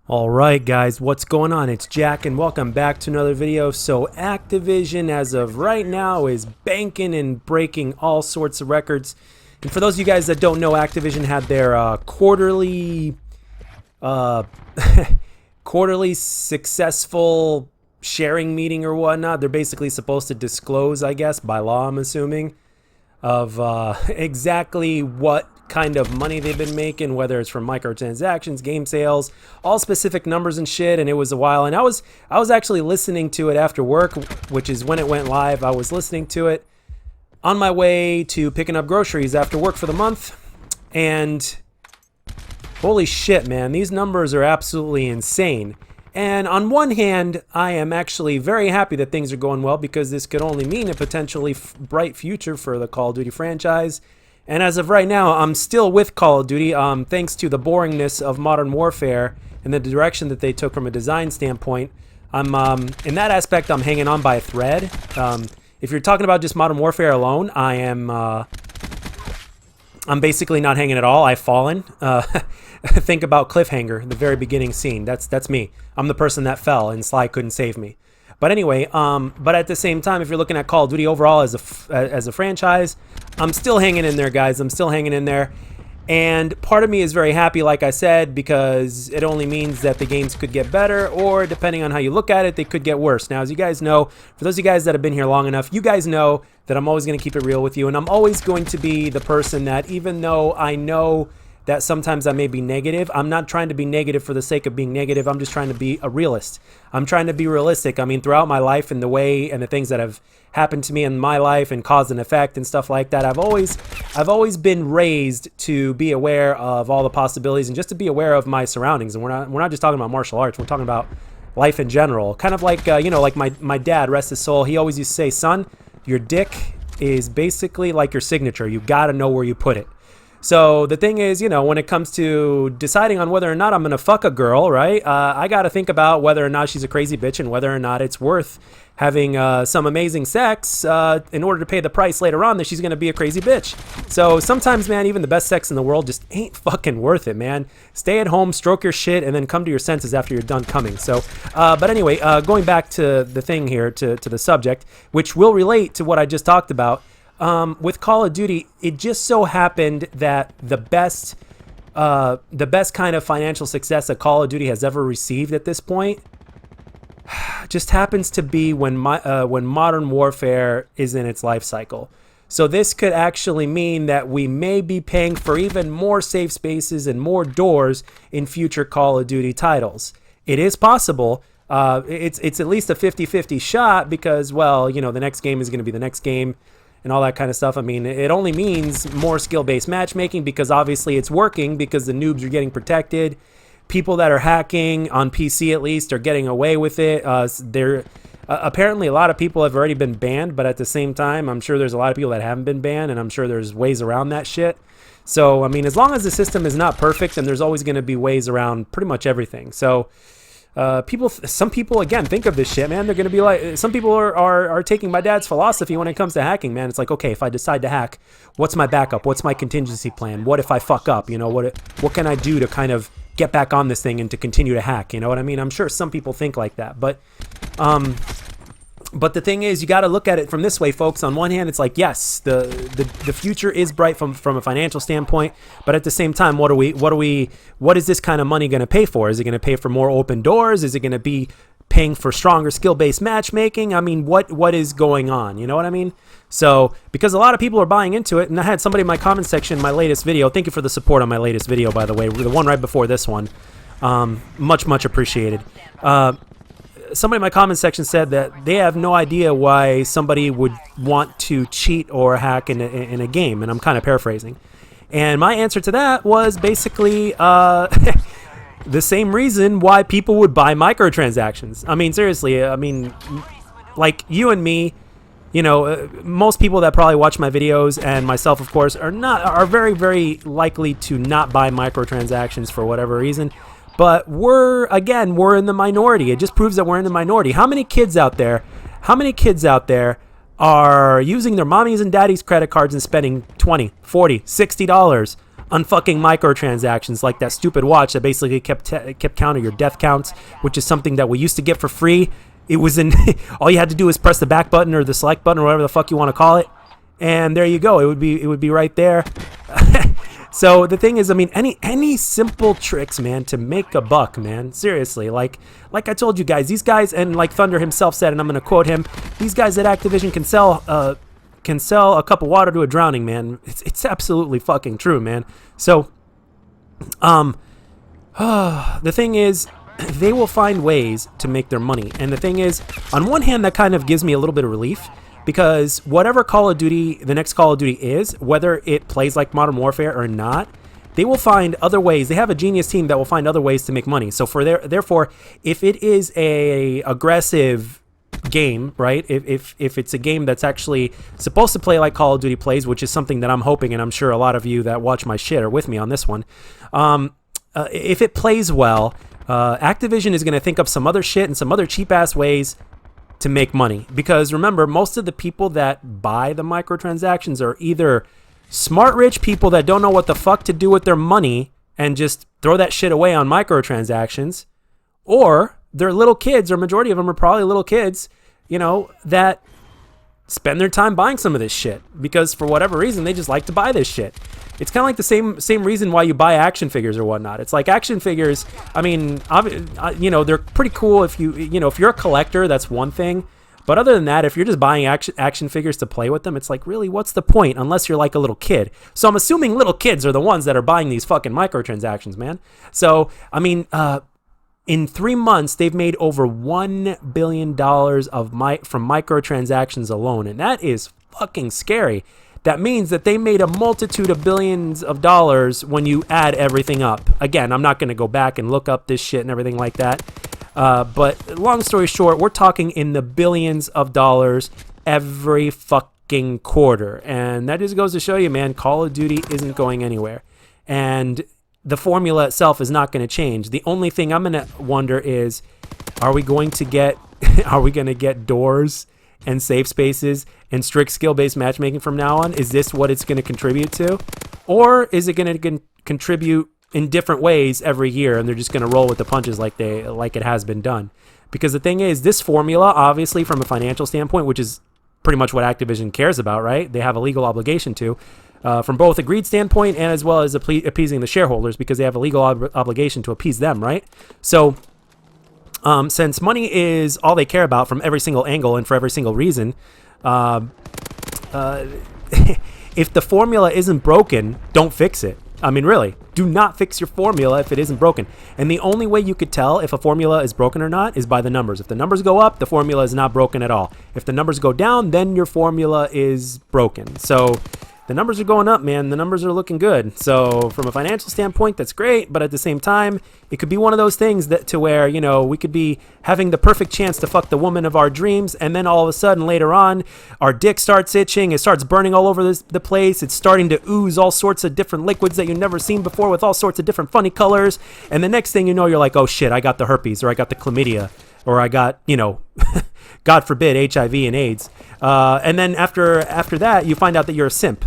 All right, guys, what's going on? It's Jack, and welcome back to another video. So Activision, as of right now, is banking and breaking all sorts of records. And for those of you guys that don't know, Activision had their quarterly successful sharing meeting or whatnot. They're basically supposed to disclose, I guess, by law, I'm assuming, of exactly what kind of money they've been making, whether it's from microtransactions, game sales, all specific numbers and shit. And it was a while, and I was actually listening to it after work, which is when it went live. I was listening to it on my way to picking up groceries after work for the month, and holy shit, man, these numbers are absolutely insane. And on one hand, I am actually very happy that things are going well, because this could only mean a potentially bright future for the Call of Duty franchise. And as of right now, I'm still with Call of Duty, thanks to the boringness of Modern Warfare and the direction that they took from a design standpoint. I'm in that aspect, I'm hanging on by a thread. If you're talking about just Modern Warfare alone, I'm basically not hanging at all. I've fallen. Think about Cliffhanger, the very beginning scene. That's me. I'm the person that fell, and Sly couldn't save me. But anyway, but at the same time, if you're looking at Call of Duty overall as a franchise, I'm still hanging in there, guys. I'm still hanging in there. And part of me is very happy, like I said, because it only means that the games could get better, or depending on how you look at it, they could get worse. Now, as you guys know, for those of you guys that have been here long enough, you guys know that I'm always going to keep it real with you, and I'm always going to be the person that, even though I know that sometimes I may be negative, I'm not trying to be negative for the sake of being negative. I'm just trying to be a realist. I'm trying to be realistic. I mean, throughout my life and the way and the things that have happened to me in my life and cause and effect and stuff like that, I've always been raised to be aware of all the possibilities and just to be aware of my surroundings. And we're not just talking about martial arts. We're talking about life in general. Kind of like like my dad, rest his soul. He always used to say, "Son, your dick is basically like your signature. You got to know where you put it." So the thing is, when it comes to deciding on whether or not I'm going to fuck a girl, right, I got to think about whether or not she's a crazy bitch and whether or not it's worth having some amazing sex in order to pay the price later on that she's going to be a crazy bitch. So sometimes, man, even the best sex in the world just ain't fucking worth it, man. Stay at home, stroke your shit, and then come to your senses after you're done coming. So, but anyway, going back to the thing here, to the subject, which will relate to what I just talked about. With Call of Duty, it just so happened that the best kind of financial success that Call of Duty has ever received at this point just happens to be when Modern Warfare is in its life cycle. So this could actually mean that we may be paying for even more safe spaces and more doors in future Call of Duty titles. It is possible. It's at least a 50-50 shot, because, well, the next game is going to be the next game and all that kind of stuff. I mean, it only means more skill-based matchmaking, because obviously it's working, because the noobs are getting protected. People that are hacking, on PC at least, are getting away with it. Apparently a lot of people have already been banned, but at the same time, I'm sure there's a lot of people that haven't been banned, and I'm sure there's ways around that shit. So, I mean, as long as the system is not perfect, then there's always going to be ways around pretty much everything. So, some people, again, think of this shit, man. They're going to be like, some people are taking my dad's philosophy when it comes to hacking, man. It's like, okay, if I decide to hack, what's my backup? What's my contingency plan? What if I fuck up? What can I do to kind of get back on this thing and to continue to hack? You know what I mean? I'm sure some people think like that, but the thing is, you got to look at it from this way, folks. On one hand, it's like, yes, the future is bright from a financial standpoint, but at the same time, what is this kind of money going to pay for? Is it going to pay for more open doors? Is it going to be paying for stronger skill-based matchmaking? I mean, what is going on? You know what I mean? So, because a lot of people are buying into it, and I had somebody in my comment section in my latest video. Thank you for the support on my latest video, by the way, the one right before this one. Much appreciated. Somebody in my comment section said that they have no idea why somebody would want to cheat or hack in a game, and I'm kind of paraphrasing. And my answer to that was basically the same reason why people would buy microtransactions. I mean, seriously, like you and me, most people that probably watch my videos, and myself, of course, are very, very likely to not buy microtransactions for whatever reason. But we're in the minority. It just proves that we're in the minority. How many kids out there are using their mommies and daddies' credit cards and spending $20, $40, $60 unfucking microtransactions like that stupid watch that basically kept counting your death counts, which is something that we used to get for free. It was in all you had to do is press the back button or the select button or whatever the fuck you want to call it, and there you go. It would be right there. So the thing is, I mean, any simple tricks, man, to make a buck, man. Seriously, like I told you guys, these guys, and like Thunder himself said, and I'm gonna quote him: these guys at Activision can sell a cup of water to a drowning man. It's absolutely fucking true, man. So, the thing is, they will find ways to make their money. And the thing is, on one hand, that kind of gives me a little bit of relief, because whatever Call of Duty, the next Call of Duty is, whether it plays like Modern Warfare or not, they will find other ways. They have a genius team that will find other ways to make money. So therefore, if it is a aggressive game, right? If it's a game that's actually supposed to play like Call of Duty plays, which is something that I'm hoping, and I'm sure a lot of you that watch my shit are with me on this one. If it plays well, Activision is going to think up some other shit and some other cheap ass ways to make money. Because remember, most of the people that buy the microtransactions are either smart rich people that don't know what the fuck to do with their money and just throw that shit away on microtransactions, or they're little kids, or majority of them are probably little kids, you know, that spend their time buying some of this shit because for whatever reason they just like to buy this shit. It's kind of like the same reason why you buy action figures or whatnot. It's like action figures, I mean, you know, they're pretty cool if if you're a collector, that's one thing. But other than that, if you're just buying action figures to play with them, it's like, really, what's the point? Unless you're like a little kid. So I'm assuming little kids are the ones that are buying these fucking microtransactions, man. So, I mean, in 3 months, they've made over $1 billion from microtransactions alone. And that is fucking scary. That means that they made a multitude of billions of dollars when you add everything up. Again, I'm not going to go back and look up this shit and everything like that. But long story short, we're talking in the billions of dollars every fucking quarter. And that just goes to show you, man, Call of Duty isn't going anywhere. And the formula itself is not going to change. The only thing I'm going to wonder is, are we going to get doors and safe spaces and strict skill-based matchmaking from now on? Is this what it's going to contribute to? Or is it going to contribute in different ways every year, and they're just going to roll with the punches like it has been done? Because the thing is, this formula, obviously from a financial standpoint, which is pretty much what Activision cares about, right? They have a legal obligation to, from both a greed standpoint and as well as appeasing the shareholders, because they have a legal obligation to appease them, right? So since money is all they care about from every single angle and for every single reason, if the formula isn't broken, don't fix it. I mean, really, do not fix your formula if it isn't broken. And the only way you could tell if a formula is broken or not is by the numbers. If the numbers go up, the formula is not broken at all. If the numbers go down, then your formula is broken. So the numbers are going up, man. The numbers are looking good. So from a financial standpoint, that's great. But at the same time, it could be one of those things that to where, you know, we could be having the perfect chance to fuck the woman of our dreams. And then all of a sudden later on, our dick starts itching. It starts burning all over the place. It's starting to ooze all sorts of different liquids that you've never seen before with all sorts of different funny colors. And the next thing you know, you're like, oh shit, I got the herpes, or I got the chlamydia, or I got, you know, God forbid, HIV and AIDS. And then after that, you find out that you're a simp.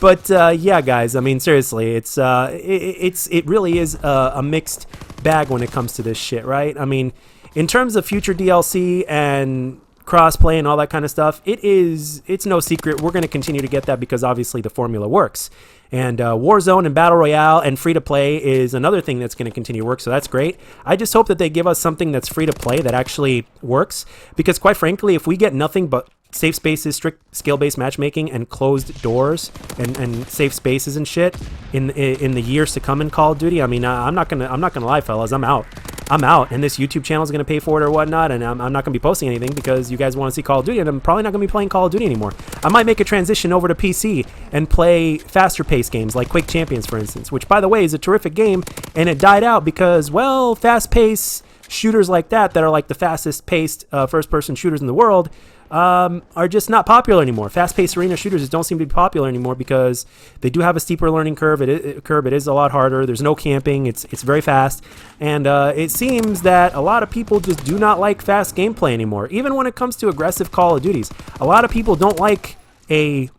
But yeah, guys, I mean, seriously, it really is a mixed bag when it comes to this shit, right? I mean, in terms of future DLC and crossplay and all that kind of stuff, it's no secret we're going to continue to get that because obviously the formula works. And Warzone and Battle Royale and free-to-play is another thing that's going to continue to work, so that's great. I just hope that they give us something that's free-to-play that actually works, because quite frankly, if we get nothing but safe spaces, strict skill-based matchmaking, and closed doors and safe spaces and shit in the years to come in Call of Duty, I mean, I'm not gonna lie, fellas, I'm out, and this YouTube channel is gonna pay for it or whatnot, and I'm not gonna be posting anything because you guys want to see Call of Duty, and I'm probably not gonna be playing Call of Duty anymore. I might make a transition over to PC and play faster-paced games like Quake Champions, for instance, which, by the way, is a terrific game, and it died out because, well, fast-paced shooters like that are like the fastest-paced first-person shooters in the world are just not popular anymore. Fast-paced arena shooters just don't seem to be popular anymore because they do have a steeper learning curve. It is a lot harder. There's no camping. It's very fast, and it seems that a lot of people just do not like fast gameplay anymore. Even when it comes to aggressive Call of Duties, a lot of people don't like a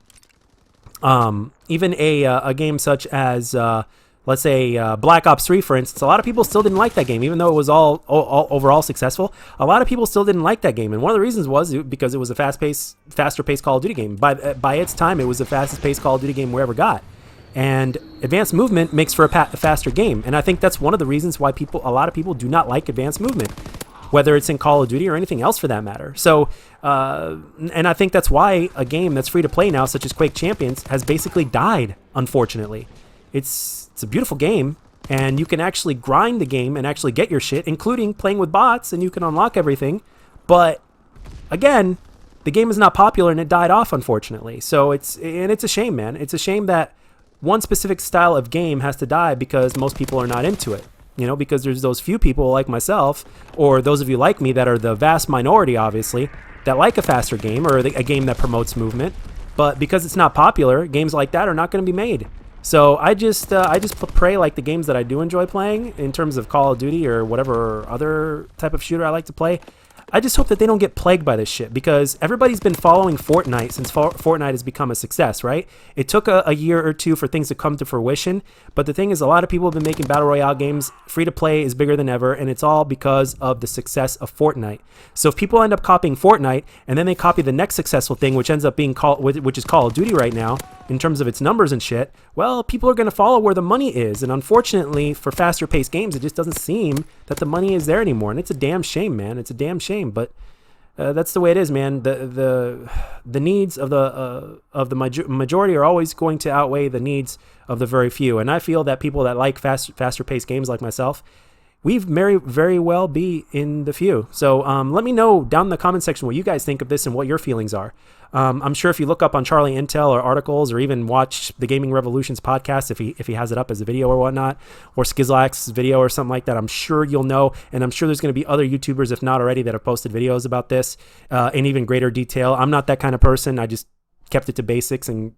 even a game such as let's say Black Ops 3, for instance, a lot of people still didn't like that game, even though it was all overall successful. A lot of people still didn't like that game, and one of the reasons was because it was a faster-paced Call of Duty game. By its time, it was the fastest-paced Call of Duty game we ever got. And advanced movement makes for a faster game, and I think that's one of the reasons why a lot of people do not like advanced movement, whether it's in Call of Duty or anything else for that matter. So, and I think that's why a game that's free to play now, such as Quake Champions, has basically died, unfortunately. It's a beautiful game, and you can actually grind the game and actually get your shit, including playing with bots, and you can unlock everything. But again, the game is not popular, and it died off, unfortunately. So it's a shame, man. It's a shame that one specific style of game has to die because most people are not into it. You know, because there's those few people like myself, or those of you like me that are the vast minority, obviously, that like a faster game or a game that promotes movement. But because it's not popular, games like that are not going to be made. So I just pray like the games that I do enjoy playing in terms of Call of Duty or whatever other type of shooter I like to play. I just hope that they don't get plagued by this shit, because everybody's been following Fortnite since Fortnite has become a success, right? It took a year or two for things to come to fruition, but the thing is, a lot of people have been making Battle Royale games. Free to play is bigger than ever, and it's all because of the success of Fortnite. So if people end up copying Fortnite, and then they copy the next successful thing, which ends up being which is Call of Duty right now, in terms of its numbers and shit, well, people are going to follow where the money is. And unfortunately, for faster paced games, it just doesn't seem that the money is there anymore. And it's a damn shame, man. It's a damn shame. But that's the way it is, man. The needs of the majority are always going to outweigh the needs of the very few. And I feel that people that like faster paced games like myself, we very well be in the few. So let me know down in the comment section what you guys think of this and what your feelings are. I'm sure if you look up on Charlie Intel or articles, or even watch the Gaming Revolutions podcast, if he has it up as a video or whatnot, or Skizlax's video or something like that, I'm sure you'll know. And I'm sure there's going to be other YouTubers, if not already, that have posted videos about this in even greater detail. I'm not that kind of person. I just kept it to basics and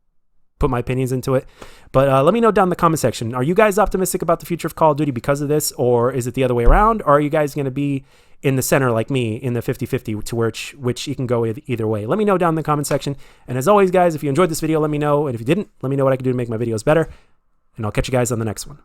put my opinions into it. But let me know down in the comment section. Are you guys optimistic about the future of Call of Duty because of this, or is it the other way around? Or are you guys going to be in the center like me, in the 50-50, to which you can go either way? Let me know down in the comment section. And as always, guys, if you enjoyed this video, let me know. And if you didn't, let me know what I can do to make my videos better. And I'll catch you guys on the next one.